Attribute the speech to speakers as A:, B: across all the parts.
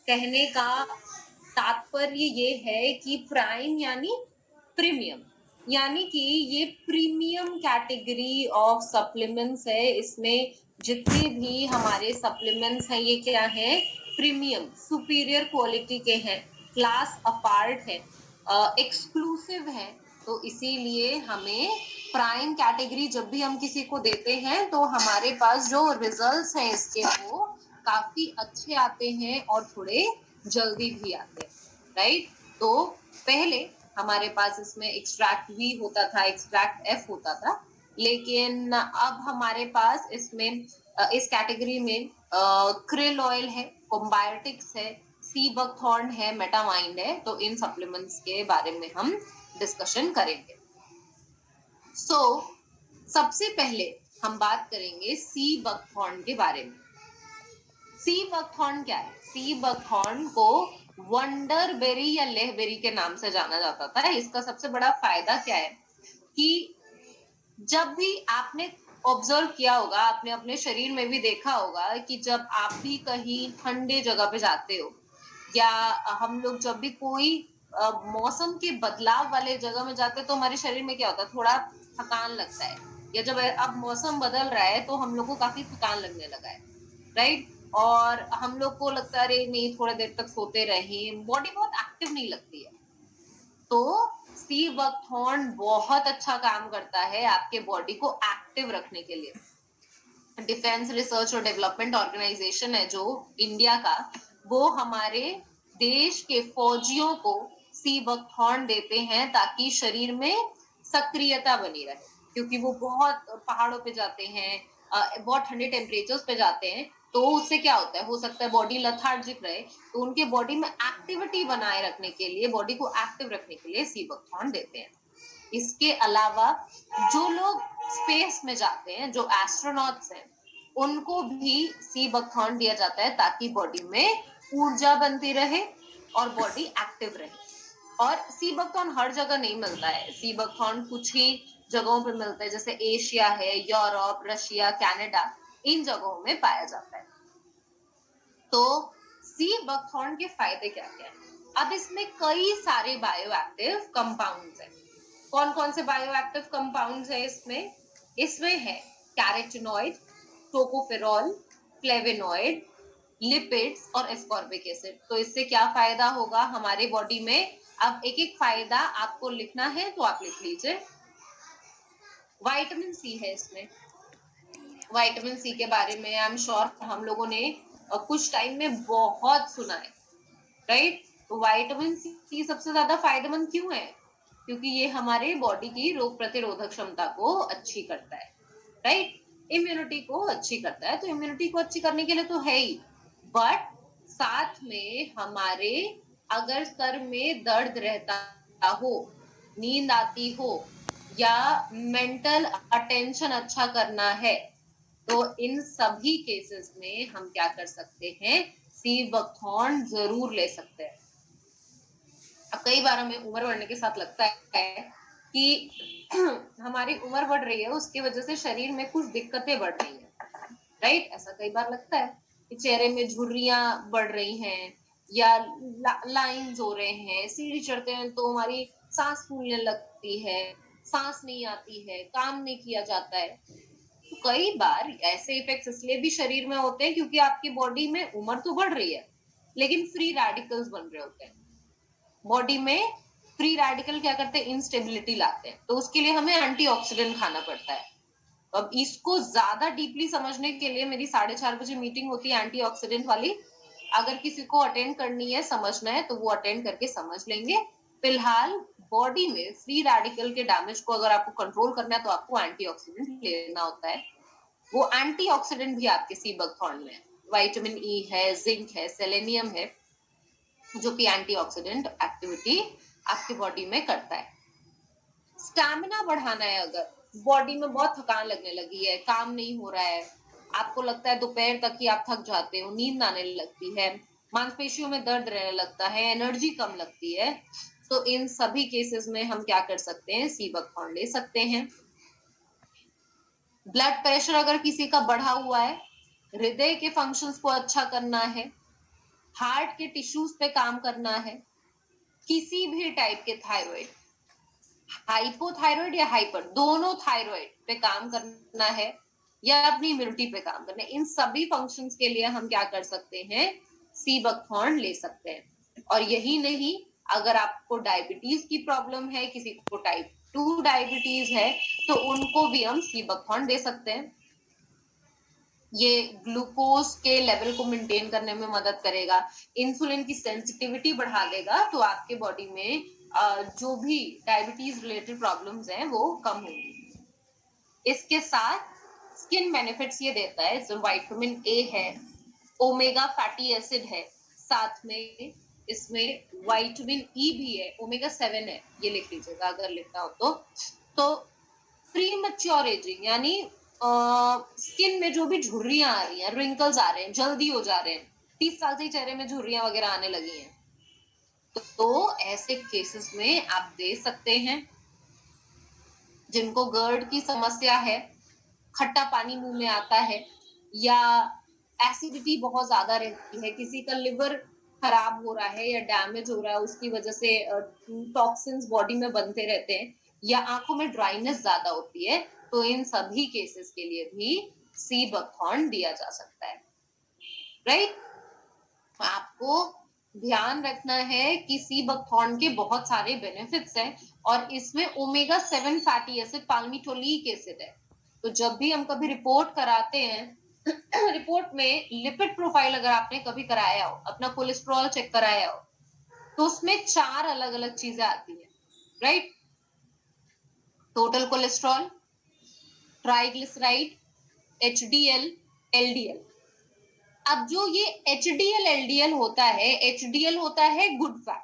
A: कहने का तात्पर्य ये है कि प्राइम यानी प्रीमियम, यानी कि ये प्रीमियम कैटेगरी ऑफ सप्लीमेंट्स है। इसमें जितने भी हमारे सप्लीमेंट्स हैं ये क्या है, प्रीमियम सुपीरियर क्वालिटी के हैं, क्लास अपार्ट है, एक्सक्लूसिव है। तो इसीलिए हमें प्राइम कैटेगरी जब भी हम किसी को देते हैं तो हमारे पास जो रिजल्ट्स हैं इसके वो काफी अच्छे आते हैं और थोड़े जल्दी भी आते हैं, राइट। तो पहले हमारे पास इसमें एक्सट्रैक्ट वी होता था, एक्सट्रैक्ट एफ होता था, लेकिन अब हमारे पास इसमें इस कैटेगरी में क्रिल ऑयल है, कोम्बायोटिक्स है, सी बकथॉर्न है, मेटामाइंड है। तो इन सप्लीमेंट्स के बारे में हम डिस्कशन करेंगे। सबसे पहले हम बात करेंगे सी बकथॉर्न के बारे में। सी बकथॉर्न क्या है? सी बकथॉर्न को वंडर बेरी या लेहबेरी के नाम से जाना जाता था। इसका सबसे बड़ा फायदा क्या है कि जब भी आपने ऑब्जर्व किया होगा, आपने अपने शरीर में भी देखा होगा कि जब आप भी कहीं ठंडे जगह पे जाते हो या हम लोग जब भी कोई मौसम के बदलाव वाले जगह में जाते हैं तो हमारे शरीर में क्या होता है, थोड़ा थकान लगता है। या जब अब मौसम बदल रहा है तो हम लोग को काफी थकान लगने लगा है, राइट। और हम लोग को लगता है अरे नहीं थोड़ा देर तक सोते रहें, बॉडी बहुत एक्टिव नहीं लगती है। तो सी बकथॉर्न बहुत अच्छा काम करता है आपके बॉडी को एक्टिव रखने के लिए। डिफेंस रिसर्च और डेवलपमेंट ऑर्गेनाइजेशन है जो इंडिया का, वो हमारे देश के फौजियों को सी बकथॉर्न देते हैं ताकि शरीर में सक्रियता बनी रहे, क्योंकि वो बहुत पहाड़ों पे जाते हैं, बहुत ठंडे टेम्परेचर्स पे जाते हैं। तो उससे क्या होता है, हो सकता है बॉडी लथार्जिक रहे, तो उनके बॉडी में एक्टिविटी बनाए रखने के लिए, बॉडी को एक्टिव रखने के लिए सी बकथॉर्न देते हैं। इसके अलावा जो लोग स्पेस में जाते हैं, जो एस्ट्रोनॉट्स हैं, उनको भी सी बकथॉर्न दिया जाता है ताकि बॉडी में ऊर्जा बनती रहे और बॉडी एक्टिव रहे। और सी बकथॉर्न हर जगह नहीं मिलता है, सी बकथॉर्न कुछ ही जगहों पे मिलता है, जैसे एशिया है, यूरोप, रशिया, कनाडा, इन जगहों में पाया जाता है। तो सी बकथॉर्न के फायदे क्या क्या है? अब इसमें कई सारे बायोएक्टिव कंपाउंड्स हैं। कौन कौन से बायोएक्टिव कंपाउंड्स है इसमें? इसमें है कैरोटीनॉइड, टोकोफेरॉल, फ्लेवोनॉइड, लिपिड्स और एस्कॉर्बिक एसिड। तो इससे क्या फायदा होगा हमारे बॉडी में? अब एक एक फायदा आपको लिखना है तो आप लिख लीजिए। विटामिन सी है इसमें। विटामिन सी के बारे में आई एम श्योर हम लोगों ने कुछ टाइम में बहुत सुना है, राइट। तो विटामिन सी सबसे ज्यादा फायदेमंद क्यों है? क्योंकि ये हमारे बॉडी की रोग प्रतिरोधक क्षमता को अच्छी करता है, राइट। इम्यूनिटी को अच्छी करता है, तो इम्यूनिटी को अच्छी करने के लिए तो है ही, बट साथ में हमारे अगर सर में दर्द रहता हो, नींद आती हो या मेंटल अटेंशन अच्छा करना है, तो इन सभी केसेस में हम क्या कर सकते हैं, सी बकथॉर्न जरूर ले सकते हैं। अब कई बार हमें उम्र बढ़ने के साथ लगता है कि हमारी उम्र बढ़ रही है, उसकी वजह से शरीर में कुछ दिक्कतें बढ़ रही हैं, राइट। ऐसा कई बार लगता है कि चेहरे में झुर्रियां बढ़ रही हैं या लाइंस हो रहे हैं, सीढ़ी चढ़ते हैं तो हमारी सांस फूलने लगती है, सांस नहीं आती है, काम नहीं किया जाता है। तो कई बार ऐसे इफेक्ट्स इसलिए भी शरीर में होते हैं क्योंकि आपकी बॉडी में उम्र तो बढ़ रही है लेकिन फ्री रेडिकल्स बन रहे होते हैं। बॉडी में फ्री रेडिकल क्या करते हैं, इंस्टेबिलिटी लाते हैं, तो उसके लिए हमें एंटीऑक्सीडेंट खाना पड़ता है। तो अब इसको ज्यादा डीपली समझने के लिए मेरी 4:30 बजे मीटिंग होती है एंटीऑक्सीडेंट वाली। अगर किसी को अटेंड करनी है, समझना है, तो वो अटेंड करके समझ लेंगे। फिलहाल बॉडी में फ्री रेडिकल के डैमेज को अगर आपको कंट्रोल करना है तो आपको एंटीऑक्सीडेंट लेना होता है। वो एंटीऑक्सीडेंट भी आपके सी बकथॉर्न में विटामिन ई है, जिंक है, सेलेनियम है, जो कि एंटीऑक्सीडेंट एक्टिविटी आपकी बॉडी में करता है। स्टैमिना बढ़ाना है, अगर बॉडी में बहुत थकान लगने लगी है, काम नहीं हो रहा है, आपको लगता है दोपहर तक ही आप थक जाते हो, नींद आने लगती है, मांसपेशियों में दर्द रहने लगता है, एनर्जी कम लगती है, तो इन सभी केसेस में हम क्या कर सकते हैं, सी बकथॉर्न ले सकते हैं। ब्लड प्रेशर अगर किसी का बढ़ा हुआ है, हृदय के फंक्शंस को अच्छा करना है, हार्ट के टिश्यूज पे काम करना है, किसी भी टाइप के थायराइड, हाइपोथायराइड या हाइपर, दोनों थायराइड पे काम करना है या अपनी इम्यूनिटी पे काम करना है, इन सभी फंक्शंस के लिए हम क्या कर सकते हैं, सी बकथॉर्न ले सकते हैं। और यही नहीं, अगर आपको डायबिटीज की प्रॉब्लम है, किसी को टाइप 2 डायबिटीज है, तो उनको भी हम सी बकथॉर्न दे सकते हैं। ये ग्लूकोज के लेवल को मेंटेन करने में मदद करेगा, इंसुलिन की सेंसिटिविटी बढ़ा देगा, तो आपके बॉडी में जो भी डायबिटीज रिलेटेड प्रॉब्लम्स हैं वो कम होंगी। इसके साथ स्किन बेनिफिट्स ये देता है, जो विटामिन ए है, ओमेगा फैटी एसिड है, साथ में इसमें विटामिन ई भी है, ओमेगा 7 है, ये लिख लीजिएगा अगर लिखना हो तो प्री मैच्योर एजिंग यानी स्किन में जो भी झुर्रियां आ रही हैं, रिंकल्स आ रहे हैं, जल्दी हो जा रहे हैं, 30 साल से ही चेहरे में झुर्रियां वगैरह आने लगी हैं, तो ऐसे केसेस में आप दे सकते हैं। जिनको गर्ड की समस्या है, खट्टा पानी मुंह में आता है, या एसिडिटी बहुत ज्यादा रहती है, किसी का लिवर खराब हो रहा है या डैमेज हो रहा है, उसकी वजह से टॉक्सिन्स बॉडी में बनते रहते हैं, या आंखों में ड्राइनेस ज्यादा होती है, तो इन सभी केसेस के लिए भी सी बकथॉर्न दिया जा सकता है। राइट, आपको ध्यान रखना है कि सी बकथॉर्न के बहुत सारे बेनिफिट्स हैं, और इसमें ओमेगा 7 फैटी एसिड पाल्मिटोलिक एसिड है। तो जब भी हम कभी रिपोर्ट कराते हैं रिपोर्ट में लिपिड प्रोफाइल अगर आपने कभी कराया हो, अपना कोलेस्ट्रॉल चेक कराया हो, तो उसमें 4 अलग अलग चीजें आती है। Right, total cholesterol, triglyceride, HDL, LDL। अब जो ये HDL LDL होता है, HDL होता है गुड फैट।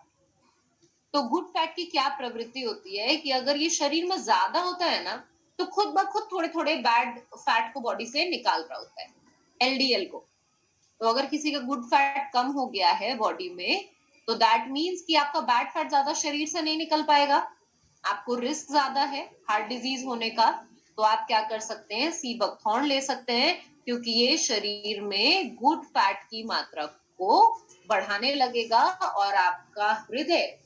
A: तो गुड फैट की क्या प्रवृत्ति होती है कि अगर ये शरीर में ज्यादा होता है ना, तो खुद ब खुद थोड़े थोड़े बैड फैट को बॉडी से निकाल रहा होता है, LDL को। तो अगर किसी का गुड फैट कम हो गया है बॉडी में, तो दैट मीन्स कि आपका बैड फैट ज्यादा शरीर से नहीं निकल पाएगा, आपको रिस्क ज्यादा है हार्ट डिजीज होने का। तो आप क्या कर सकते हैं, सी बकथॉर्न ले सकते हैं, क्योंकि ये शरीर में गुड फैट की मात्रा को बढ़ाने लगेगा और आपका हृदय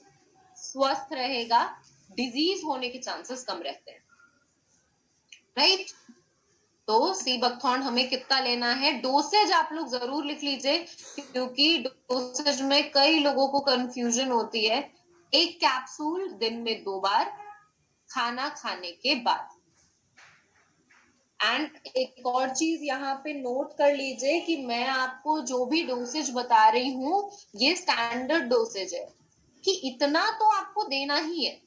A: स्वस्थ रहेगा, डिजीज होने के चांसेस कम रहते हैं। राइट, तो सी बकथॉर्न हमें कितना लेना है, डोसेज आप लोग जरूर लिख लीजिए, क्योंकि डोसेज में कई लोगों को कंफ्यूजन होती है। 1 कैप्सूल दिन में 2 बार, खाना खाने के बाद। एंड एक और चीज यहाँ पे नोट कर लीजिए कि मैं आपको जो भी डोसेज बता रही हूँ, ये स्टैंडर्ड डोसेज है कि इतना तो आपको देना ही है।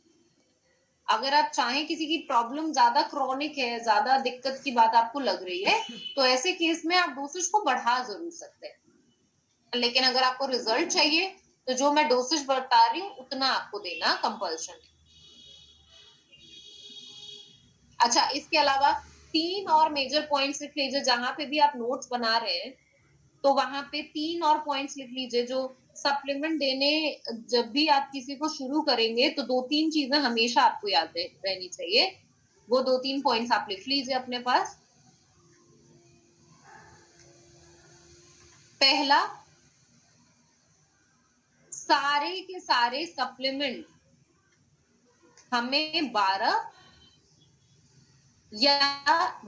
A: अगर आप चाहें, किसी की प्रॉब्लम ज्यादा क्रॉनिक है, ज्यादा दिक्कत की बात आपको लग रही है, तो ऐसे केस में आप डोसेज को बढ़ा जरूर सकते हैं, लेकिन अगर आपको रिजल्ट चाहिए तो जो मैं डोसेज बता रही हूँ उतना आपको देना कंपल्शन है। अच्छा, इसके अलावा 3 और मेजर पॉइंट्स लिख लीजिए, जहां पे भी आप नोट्स बना रहे हैं तो वहां पे 3 और पॉइंट्स लिख लीजिए, जो सप्लीमेंट देने जब भी आप किसी को शुरू करेंगे तो 2-3 चीजें हमेशा आपको याद रहनी चाहिए। वो 2-3 पॉइंट्स आप लिख लीजिए अपने पास। पहला, सारे के सारे सप्लीमेंट हमें 12 या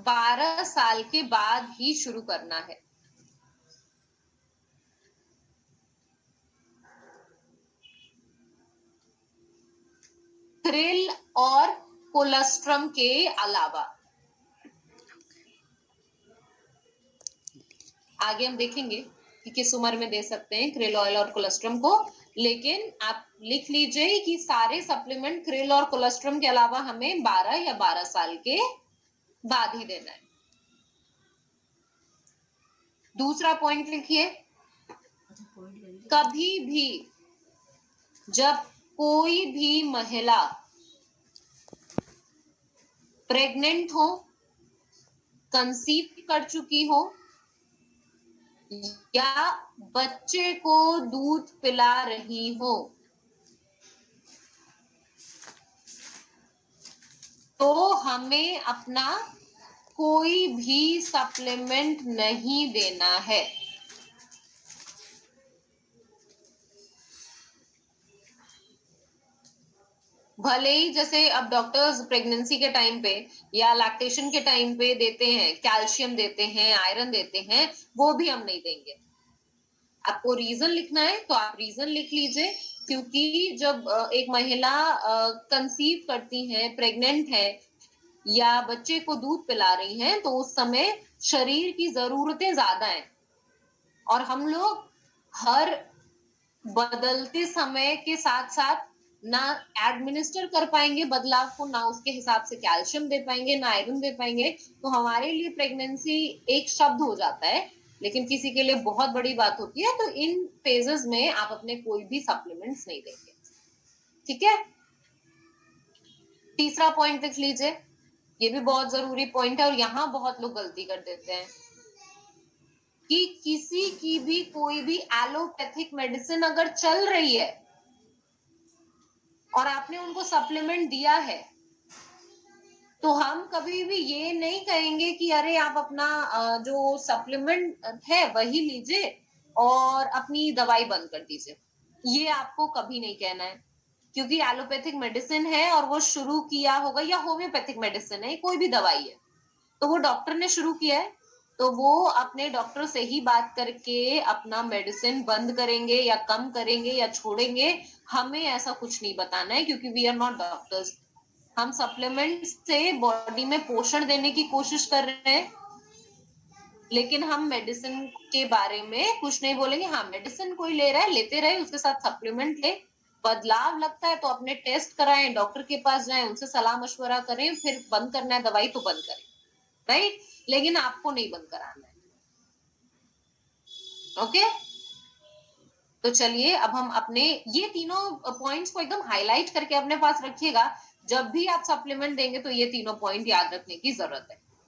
A: 12 साल के बाद ही शुरू करना है। क्रिल और कोलेस्ट्रम के अलावा। आगे हम देखेंगे कि किस उम्र में दे सकते हैं क्रिल ऑयल और कोलेस्ट्रम को, लेकिन आप लिख लीजिए कि सारे सप्लीमेंट क्रिल और कोलेस्ट्रम के अलावा हमें 12 या 12 साल के बाद ही देना है। दूसरा पॉइंट लिखिए, कभी भी जब कोई भी महिला प्रेग्नेंट हो, कंसीव कर चुकी हो या बच्चे को दूध पिला रही हो, तो हमें अपना कोई भी सप्लीमेंट नहीं देना है। भले ही जैसे अब डॉक्टर्स प्रेगनेंसी के टाइम पे या लैक्टेशन के टाइम पे देते हैं, कैल्शियम देते हैं, आयरन देते हैं, वो भी हम नहीं देंगे। आपको रीजन लिखना है तो आप रीजन लिख लीजिए, क्योंकि जब एक महिला कंसीव करती है, प्रेग्नेंट है या बच्चे को दूध पिला रही हैं, तो उस समय शरीर की जरूरतें ज्यादा हैं और हम लोग हर बदलते समय के साथ साथ ना एडमिनिस्टर कर पाएंगे बदलाव को, ना उसके हिसाब से कैल्शियम दे पाएंगे, ना आयरन दे पाएंगे। तो हमारे लिए प्रेगनेंसी एक शब्द हो जाता है, लेकिन किसी के लिए बहुत बड़ी बात होती है। तो इन फेजेस में आप अपने कोई भी सप्लीमेंट्स नहीं देंगे, ठीक है। तीसरा पॉइंट देख लीजिए, ये भी बहुत जरूरी पॉइंट है और यहाँ बहुत लोग गलती कर देते हैं कि किसी की भी कोई भी एलोपैथिक मेडिसिन अगर चल रही है और आपने उनको सप्लीमेंट दिया है, तो हम कभी भी ये नहीं कहेंगे कि अरे आप अपना जो सप्लीमेंट है वही लीजिए और अपनी दवाई बंद कर दीजिए। ये आपको कभी नहीं कहना है, क्योंकि एलोपैथिक मेडिसिन है और वो शुरू किया होगा, या होम्योपैथिक मेडिसिन है, कोई भी दवाई है तो वो डॉक्टर ने शुरू किया है, तो वो अपने डॉक्टर से ही बात करके अपना मेडिसिन बंद करेंगे या कम करेंगे या छोड़ेंगे। हमें ऐसा कुछ नहीं बताना है, क्योंकि वी आर नॉट डॉक्टर्स। हम सप्लीमेंट से बॉडी में पोषण देने की कोशिश कर रहे हैं, लेकिन हम मेडिसिन के बारे में कुछ नहीं बोलेंगे। हाँ, मेडिसिन कोई ले रहा है, लेते रहे, उसके साथ सप्लीमेंट ले, बदलाव लगता है तो अपने टेस्ट कराएं, डॉक्टर के पास जाएं, उनसे सलाह मशवरा करें, फिर बंद करना है दवाई तो बंद करें, राइट। लेकिन आपको नहीं बंद कराना है, ओके। तो चलिए अब हम अपने ये तीनों पॉइंट्स को एकदम हाईलाइट करके अपने पास रखिएगा। जब भी आप सप्लीमेंट देंगे तो ये तीनों पॉइंट याद रखने की जरूरत है।